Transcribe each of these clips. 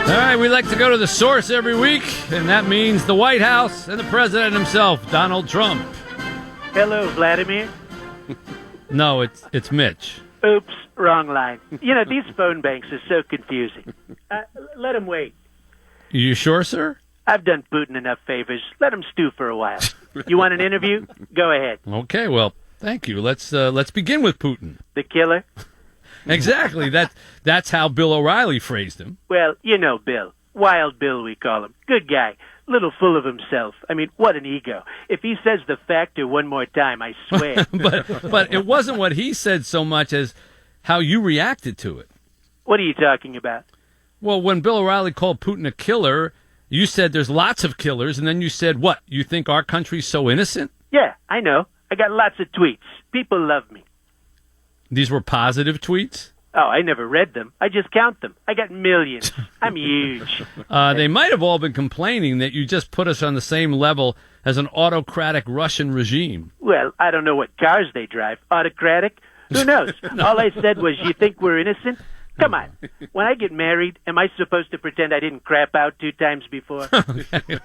All right, we like to go to the source every week, and that means the White House and the president himself, Donald Trump. Hello, Vladimir. No, it's Mitch. Oops, wrong line. You know, these phone banks are so confusing. Let him wait. You sure, sir? I've done Putin enough favors. Let him stew for a while. You want an interview? Go ahead. Okay, well, thank you. Let's begin with Putin. The killer? Exactly. That's how Bill O'Reilly phrased him. Well, you know Bill. Wild Bill, we call him. Good guy. Little full of himself. I mean, what an ego. If he says the factor one more time, I swear. but it wasn't what he said so much as how you reacted to it. What are you talking about? Well, when Bill O'Reilly called Putin a killer, you said there's lots of killers, and then you said, what, you think our country's so innocent? Yeah, I know. I got lots of tweets. People love me. These were positive tweets? Oh, I never read them. I just count them. I got millions. I'm huge. They might have all been complaining that you just put us on the same level as an autocratic Russian regime. Well, I don't know what cars they drive. Autocratic? Who knows? No. All I said was, you think we're innocent? Come on. When I get married, am I supposed to pretend I didn't crap out 2 times before? Okay.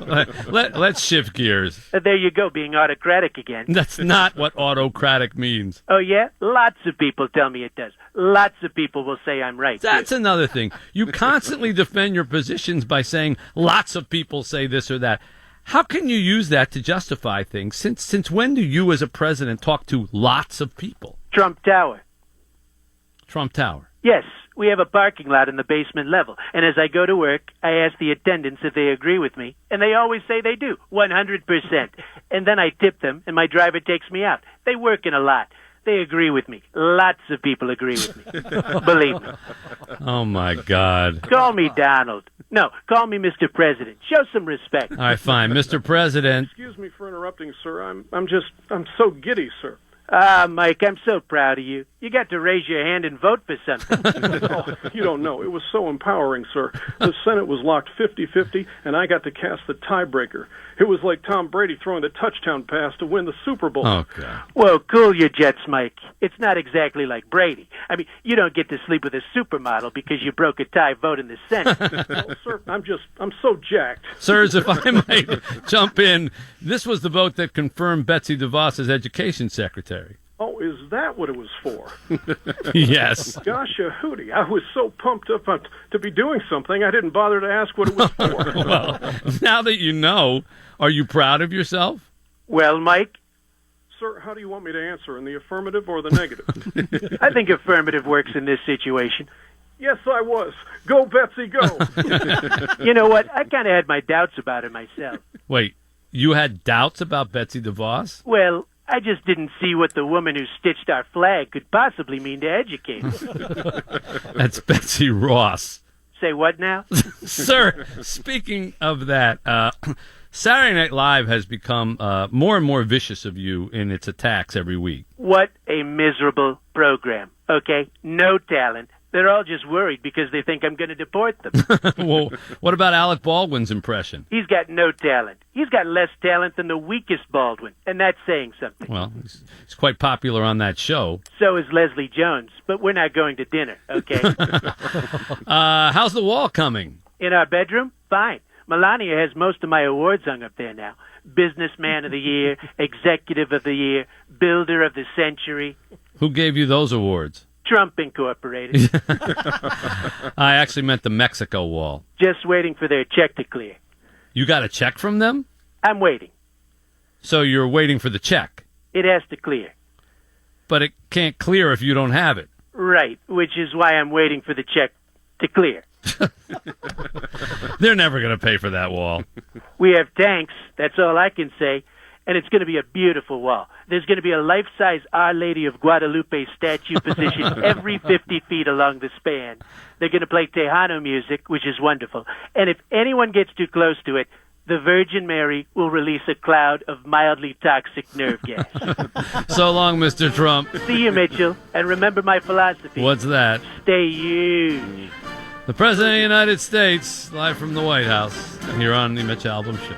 Let's shift gears. There you go, being autocratic again. That's not what autocratic means. Oh, yeah? Lots of people tell me it does. Lots of people will say I'm right. That's another thing. You constantly defend your positions by saying lots of people say this or that. How can you use that to justify things? Since when do you as a president talk to lots of people? Trump Tower. Trump Tower. Yes. We have a parking lot in the basement level, and as I go to work, I ask the attendants if they agree with me, and they always say they do, 100%. And then I tip them, and my driver takes me out. They work in a lot. They agree with me. Lots of people agree with me. Believe me. Oh, my God. Call me Donald. No, call me Mr. President. Show some respect. All right, fine. Mr. President. Excuse me for interrupting, sir. I'm so giddy, sir. Ah, Mike, I'm so proud of you. You got to raise your hand and vote for something. Oh, you don't know. It was so empowering, sir. The Senate was locked 50-50, and I got to cast the tiebreaker. It was like Tom Brady throwing the touchdown pass to win the Super Bowl. Oh, God. Well, cool your jets, Mike. It's not exactly like Brady. I mean, you don't get to sleep with a supermodel because you broke a tie vote in the Senate. Oh, sir, I'm so jacked. Sirs, if I might jump in, this was the vote that confirmed Betsy DeVos as education secretary. Oh, is that what it was for? Yes. Gosh, hootie, I was so pumped up to be doing something, I didn't bother to ask what it was for. Well, now that you know, are you proud of yourself? Well, Mike? Sir, how do you want me to answer, in the affirmative or the negative? I think affirmative works in this situation. Yes, I was. Go, Betsy, go. You know what? I kind of had my doubts about her myself. Wait, you had doubts about Betsy DeVos? Well, I just didn't see what the woman who stitched our flag could possibly mean to educators. That's Betsy Ross. Say what now? Sir, speaking of that, Saturday Night Live has become more and more vicious of you in its attacks every week. What a miserable program, okay? No talent. They're all just worried because they think I'm going to deport them. Well, what about Alec Baldwin's impression? He's got no talent. He's got less talent than the weakest Baldwin, and that's saying something. Well, he's quite popular on that show. So is Leslie Jones, but we're not going to dinner, okay? How's the wall coming? In our bedroom? Fine. Melania has most of my awards hung up there now. Businessman of the Year, Executive of the Year, Builder of the Century. Who gave you those awards? Trump Incorporated. I actually meant the Mexico wall. Just waiting for their check to clear. You got a check from them? I'm waiting. So you're waiting for the check? It has to clear. But it can't clear if you don't have it. Right, which is why I'm waiting for the check to clear. They're never going to pay for that wall. We have tanks, that's all I can say, and it's going to be a beautiful wall. There's going to be a life-size Our Lady of Guadalupe statue positioned every 50 feet along the span. They're going to play Tejano music, which is wonderful. And if anyone gets too close to it, the Virgin Mary will release a cloud of mildly toxic nerve gas. So long, Mr. Trump. See you, Mitchell. And remember my philosophy. What's that? Stay huge. The President of the United States, live from the White House, here on the Mitch Albom Show.